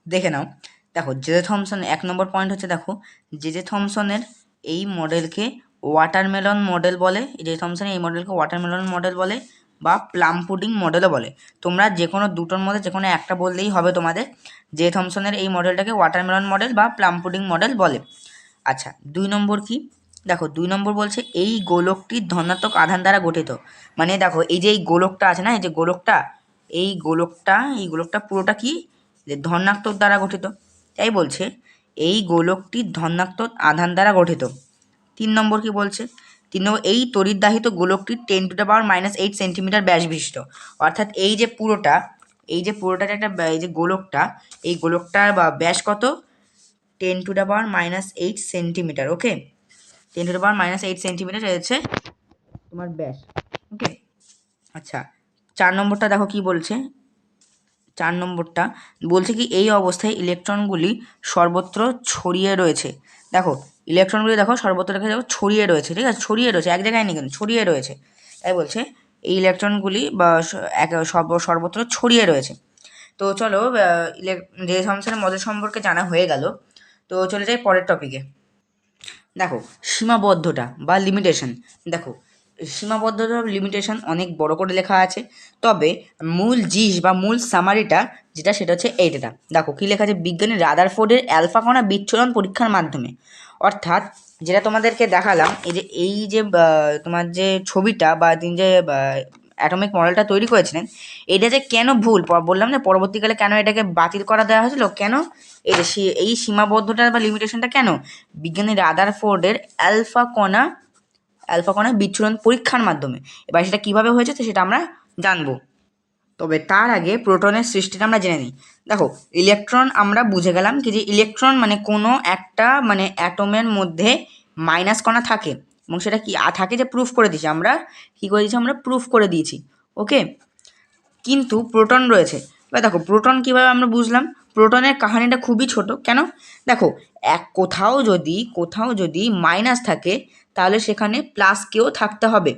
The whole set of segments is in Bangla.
দেখে নাও। দেখো জে থমসন 1 নম্বর পয়েন্ট হচ্ছে, দেখো জে থমসনের এই মডেলকে ওয়াটারমেলন মডেল বলে, জে থমসনের এই মডেলকে ওয়াটারমেলন মডেল বলে বা প্লাম পুডিং মডেলও বলে। তোমরা যে কোনো দুটোর মধ্যে যে কোনো একটা বললেই হবে তোমাদের। জে থমসনের এই মডেলটাকে ওয়াটারমেলন মডেল বা প্লাম পুডিং মডেল বলে। আচ্ছা 2 নম্বর কি, দেখো 2 নম্বর বলছে এই গোলকটি ধনাত্মক আধান দ্বারা গঠিত। মানে দেখো এই যে এই গোলকটা আছে না, এই যে গোলকটা, এই গোলকটা পুরোটা কি, যে ধনাত্মক দ্বারা গঠিত। তাই বলছে এই গোলকটি ধনাত্মক আধান দ্বারা গঠিত। 3 নম্বর কি বলছে, 3 নম্বর এই তড়িৎদাহিত গোলকটি 10⁻⁻8 সেন্টিমিটার ব্যাস বিশিষ্ট। অর্থাৎ এই যে পুরোটা একটা এই যে গোলকটা, এই গোলকটার বা ব্যাস কত, 10⁻⁻8 সেন্টিমিটার। ওকে, 10⁻⁻8 সেন্টিমিটার হচ্ছে তোমার ব্যাস। ওকে, আচ্ছা 4 নম্বরটা দেখো কি বলছে। 4 নম্বরটা বলছে কি এই অবস্থায় ইলেকট্রনগুলি সর্বত্র ছড়িয়ে রয়েছে। দেখো ইলেকট্রনগুলি দেখো সর্বত্র দেখো ছড়িয়ে রয়েছে, ঠিক আছে, ছড়িয়ে রয়েছে, এক জায়গায় নেই কিন্তু ছড়িয়ে রয়েছে। তাই বলছে এই ইলেকট্রনগুলি বা সর্বত্র ছড়িয়ে রয়েছে। তো চলো যে থমসনের মডেল সম্পর্কে জানা হয়ে গেল। তো চলে যাই পরের টপিকে। দেখো সীমাবদ্ধতা বা লিমিটেশন। দেখো সীমাবদ্ধতা বা লিমিটেশন অনেক বড় করে লেখা আছে, তবে মূল জিস বা মূল সামারিটা যেটা সেটা হচ্ছে এইটা। দেখো কী লেখা আছে, বিজ্ঞানী রাদারফোর্ডের অ্যালফা কণা বিচ্ছুরণ পরীক্ষার মাধ্যমে, অর্থাৎ যেটা তোমাদেরকে দেখালাম, এই যে তোমার যে ছবিটা বা তিনি যে অ্যাটমিক মডেলটা তৈরি করেছিলেন, এটা যে কেন ভুল বললাম না, পরবর্তীকালে কেন এটাকে বাতিল করা দেওয়া হয়েছিল, কেন এই সীমাবদ্ধতা বা লিমিটেশনটা কেন, বিজ্ঞানী রাদারফোর্ডের অ্যালফা কণা বিচ্ছুরণ পরীক্ষার মাধ্যমে। এবার সেটা কীভাবে হয়েছে তো সেটা আমরা জানবো, তবে তার আগে প্রোটনের সৃষ্টিটা আমরা জেনে নিই। দেখো ইলেকট্রন আমরা বুঝে গেলাম কি, যে ইলেকট্রন মানে কোনো একটা মানে অ্যাটমের মধ্যে মাইনাস কণা থাকে, এবং সেটা কি থাকে যে প্রুফ করে দিয়েছি আমরা, কী করে দিয়েছি আমরা, প্রুফ করে দিয়েছি। ওকে, কিন্তু প্রোটন রয়েছে। এবার দেখো প্রোটন কীভাবে আমরা বুঝলাম, প্রোটনের কাহিনীটা খুবই ছোট। কেন, দেখো কোথাও যদি মাইনাস থাকে তাহলে সেখানে প্লাসকেও থাকতে হবে,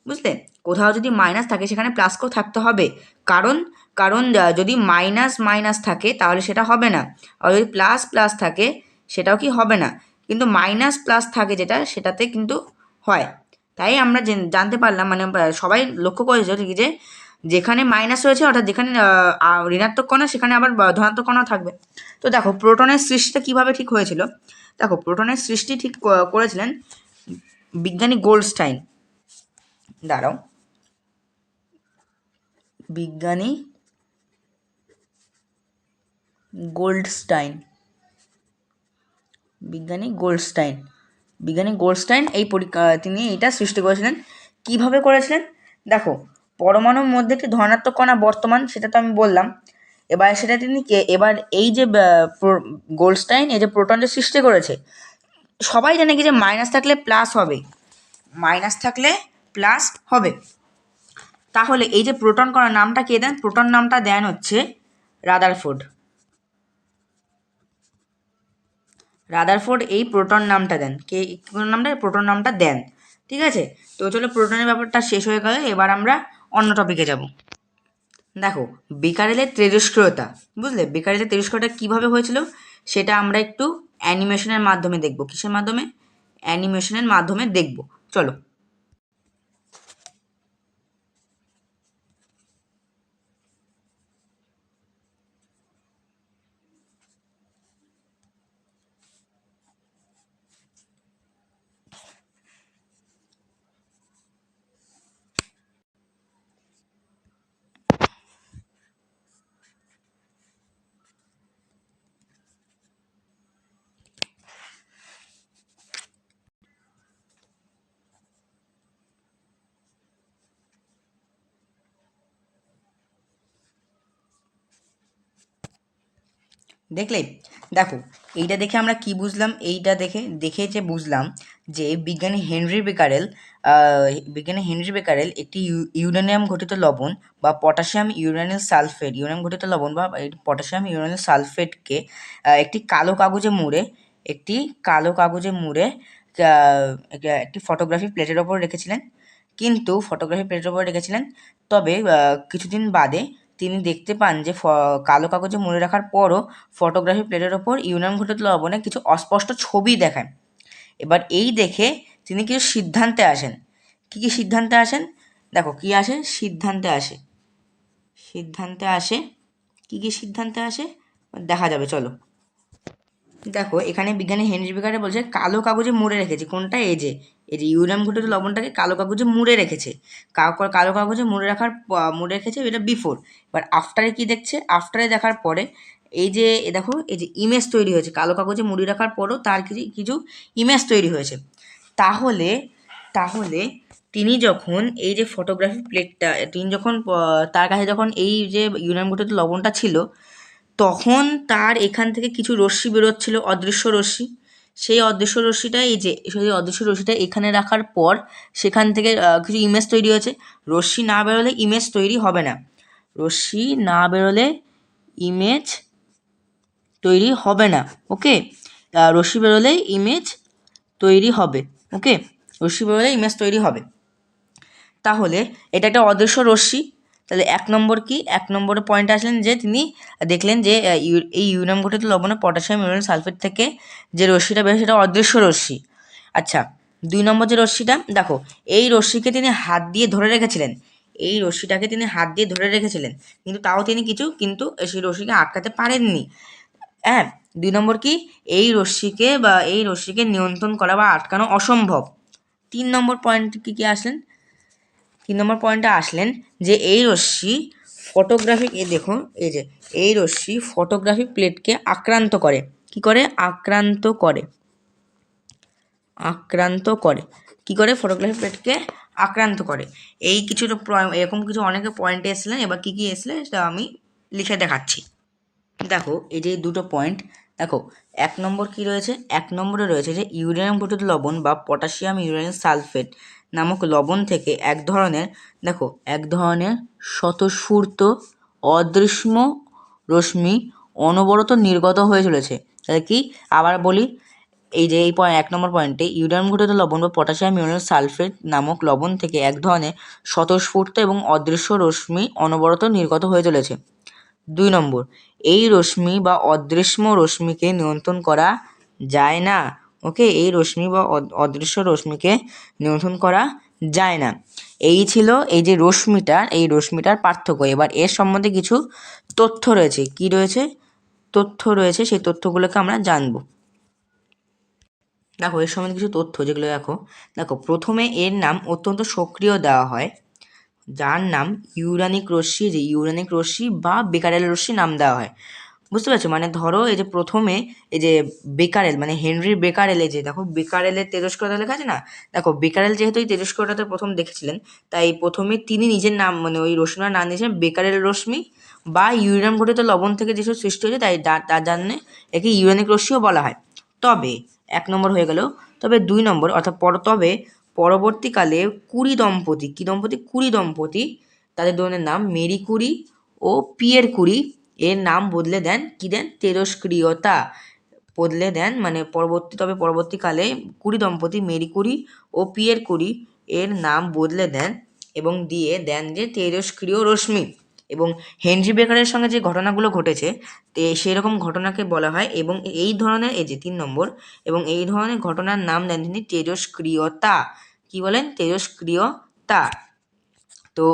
বুঝলে, কোথাও যদি মাইনাস থাকে সেখানে প্লাসকেও থাকতে হবে। কারণ কারণ যদি মাইনাস মাইনাস থাকে তাহলে সেটা হবে না, আর যদি প্লাস প্লাস থাকে সেটাও কি হবে না, কিন্তু মাইনাস প্লাস থাকে যেটা সেটাতে কিন্তু হয়। তাই আমরা জানতে পারলাম, মানে সবাই লক্ষ্য করেছে ঠিক, যে যেখানে মাইনাস রয়েছে অর্থাৎ যেখানে ঋণাত্মক কণা সেখানে আবার ধনাত্মক কণা থাকবে। তো দেখো প্রোটনের সৃষ্টিটা কীভাবে ঠিক হয়েছিল। দেখো প্রোটনের সৃষ্টি ঠিক করেছিলেন বিজ্ঞানী গোল্ডস্টাইন। দাঁড়াও, বিজ্ঞানী গোল্ডস্টাইন বিজ্ঞানী গোল্ডস্টাইন বিজ্ঞানী গোল্ডস্টাইন তিনি এটা সৃষ্টি করেছিলেন। কিভাবে করেছিলেন, দেখো পরমাণুর মধ্যে একটি ধনাত্মক কণা বর্তমান, সেটা তো আমি বললাম। এবার সেটা তিনি এবার এই যে গোল্ডস্টাইন এই যে প্রোটনটা সৃষ্টি করেছে, সবাই জানে কি যে মাইনাস থাকলে প্লাস হবে, মাইনাস থাকলে প্লাস হবে। তাহলে এই যে প্রোটন কণার নামটা কে দেন, প্রোটন নামটা দেন হচ্ছে রাদারফোর্ড। রাদারফোর্ড এই প্রোটন নামটা দেন, প্রোটন নামটা দেন। ঠিক আছে, তো চলো প্রোটনের ব্যাপারটা শেষ হয়ে গেলে এবার আমরা অন্য টপিকে যাব। দেখো বেকারেলের তেজস্ক্রিয়তা, বুঝলে বেকারেলের তেজস্ক্রিয়তা কীভাবে হয়েছিল সেটা আমরা একটু অ্যানিমেশনের মাধ্যমে দেখব। কিসের মাধ্যমে, অ্যানিমেশনের মাধ্যমে দেখব, চলো। দেখলে, দেখো এইটা দেখে আমরা কি বুঝলাম, এইটা দেখে যে বুঝলাম যে বিজ্ঞানী হেনরি বেকারেল একটি ইউরেনিয়াম ঘটিত লবণ বা পটাশিয়াম ইউরেনিয়াল সালফেটকে একটি কালো কাগজে মুড়ে একটি ফটোগ্রাফি প্লেটের ওপর রেখেছিলেন। তবে কিছুদিন বাদে তিনি দেখতে পান যে কালো কাগজে মুড়ে রাখার পরও ফটোগ্রাফি প্লেটের ওপর ইউরেনিয়াম ঘটিত লবণে কিছু অস্পষ্ট ছবি দেখায়। এবার এই দেখে তিনি কিছু সিদ্ধান্তে আসেন। কী সিদ্ধান্তে আসেন? দেখো কী আসে, সিদ্ধান্তে আসে, কী সিদ্ধান্তে আসে দেখা যাবে, চলো। দেখো এখানে বিজ্ঞানী হেনরি বেকারে বলছে কালো কাগজে মুড়ে রেখেছে, কোনটা? এই যে ইউরেনিয়াম ঘটিত লবণটাকে কালো কাগজে মুড়ে রেখেছে। কালো কাগজে মুড়ে রেখেছে, এটা বিফোর। এবার আফটারে কি দেখছে? আফটারে দেখার পরে এই যে দেখো এই যে ইমেজ তৈরি হয়েছে, কালো কাগজে মুড়ে রাখার পরও তার কিছু ইমেজ তৈরি হয়েছে। তাহলে তিনি যখন এই যে ফটোগ্রাফি প্লেটটা, তিনি যখন তার কাছে যখন এই যে ইউরেনিয়াম ঘটিত লবণটা ছিল, তখন তার এখান থেকে কিছু রশ্মি বেরোচ্ছিল, অদৃশ্য রশ্মি। সেই অদৃশ্য রশ্মিটা এখানে রাখার পর সেখান থেকে কিছু ইমেজ তৈরি হয়েছে। রশ্মি না বেরোলে ইমেজ তৈরি হবে না, ওকে। রশ্মি বেরোলে ইমেজ তৈরি হবে। তাহলে এটা একটা অদৃশ্য রশ্মি। তাহলে এক নম্বরের পয়েন্ট আসলেন যে তিনি দেখলেন যে এই ইউরেনিয়াম ঘটিত লবণে পটাশিয়াম ইউরেনিয়াম সালফেট থেকে যে রশ্মিটা বের সেটা অদৃশ্য রশ্মি। আচ্ছা, 2 নম্বর যে রশ্মিটা, দেখো এই রশ্মিকে তিনি হাত দিয়ে ধরে রেখেছিলেন, কিন্তু তাও তিনি কিন্তু সেই রশ্মিকে আটকাতে পারেননি। হ্যাঁ, 2 নম্বর কি, এই রশ্মিকে নিয়ন্ত্রণ করা বা আটকানো অসম্ভব। 3 নম্বর পয়েন্ট কি আসলেন? 3 নম্বর পয়েন্টে আসলেন যে এই রশ্মি ফটোগ্রাফিক প্লেটকে আক্রান্ত করে। কি করে? ফটোগ্রাফিক প্লেটকে আক্রান্ত করে। এই এরকম কিছু অনেকে পয়েন্ট এসেছিলেন। এবার কি এসেছিলেন সেটা আমি লিখে দেখাচ্ছি। দেখো এই যে দুটো পয়েন্ট, দেখো 1 নম্বর কি রয়েছে? 1 নম্বরে রয়েছে যে ইউরেনিয়াম ঘটিত লবণ বা পটাশিয়াম ইউরেনিয়াম সালফেট নামক লবণ থেকে এক ধরনের স্বতঃস্ফূর্ত অদৃশ্য রশ্মি অনবরত নির্গত হয়ে চলেছে। তাহলে কি, আবার বলি, এই যে এই 1 নম্বর পয়েন্টে ইউরেনিয়াম ঘটিত লবণ বা পটাশিয়াম ইউরেনিয়াম সালফেট নামক লবণ থেকে এক ধরনের স্বতঃস্ফূর্ত এবং অদৃশ্য রশ্মি অনবরত নির্গত হয়ে চলেছে। 2 নম্বর, এই রশ্মি বা অদৃশ্য রশ্মিকে নিয়ন্ত্রণ করা যায় না। ওকে, এই রশ্মি বা অদৃশ্য রশ্মিকে নিয়ন্ত্রণ করা যায় না। এই ছিল এই যে রশ্মিটার পার্থক্য। এবার এর সম্বন্ধে কিছু তথ্য রয়েছে। কি রয়েছে? সেই তথ্যগুলোকে আমরা জানবো। দেখো এর সম্বন্ধে কিছু তথ্য যেগুলো দেখো প্রথমে এর নাম অত্যন্ত সক্রিয় দেওয়া হয়, যার নাম ইউরানিক রশ্মি বা বেকারেল রশ্মি নাম দেওয়া হয়। বুঝতে পারছো? মানে ধরো এই যে প্রথমে এই যে বেকারেল, মানে হেনরি বেকারেল, এই যে দেখো বেকারেলের তেজস্ক্রিয়তা লেখা আছে না, দেখো বেকারেল যেহেতু এই তেজস্ক্রিয়তাতে প্রথম দেখেছিলেন, তাই প্রথমে তিনি নিজের নাম, মানে ওই রশ্মির নাম দিয়েছেন বেকারেল রশ্মি বা ইউরেনিয়াম ঘটিত লবণ থেকে যেসব সৃষ্টি হয়েছে তাই তার জন্য একে ইউরেনিক রশ্মিও বলা হয়। তবে 1 নম্বর হয়ে গেল। তবে 2 নম্বর অর্থাৎ পরবর্তীকালে কুরি দম্পতি তাদের দুজনের নাম মেরি কুরি ও পিয়ের কুরি এর নাম বদলে দেন, তেজস্ক্রিয়তা বদলে দেন। মানে পরবর্তীকালে কুরি দম্পতি মেরি কুরি ও পিয়ের কুরি এর নাম বদলে দেন এবং দিয়ে দেন যে তেজস্ক্রিয় রশ্মি। এবং হেনরি বেকারের সঙ্গে যে ঘটনাগুলো ঘটেছে সেই রকম ঘটনাকে বলা হয়, এবং এই ধরনের এই যে 3 নম্বর, এবং এই ধরনের ঘটনার নাম দেন তিনি তেজস্ক্রিয়তা। কি বলেন? তেজস্ক্রিয়তা। তো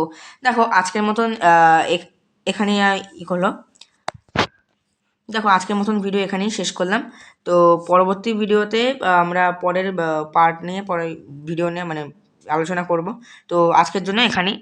দেখো আজকের মতন এখানে হলো। দেখো আজকের মতন ভিডিও এখানেই শেষ করলাম। তো পরবর্তী ভিডিওতে আমরা পরের ভিডিও নিয়ে মানে আলোচনা করব। তো আজকের জন্য এখানেই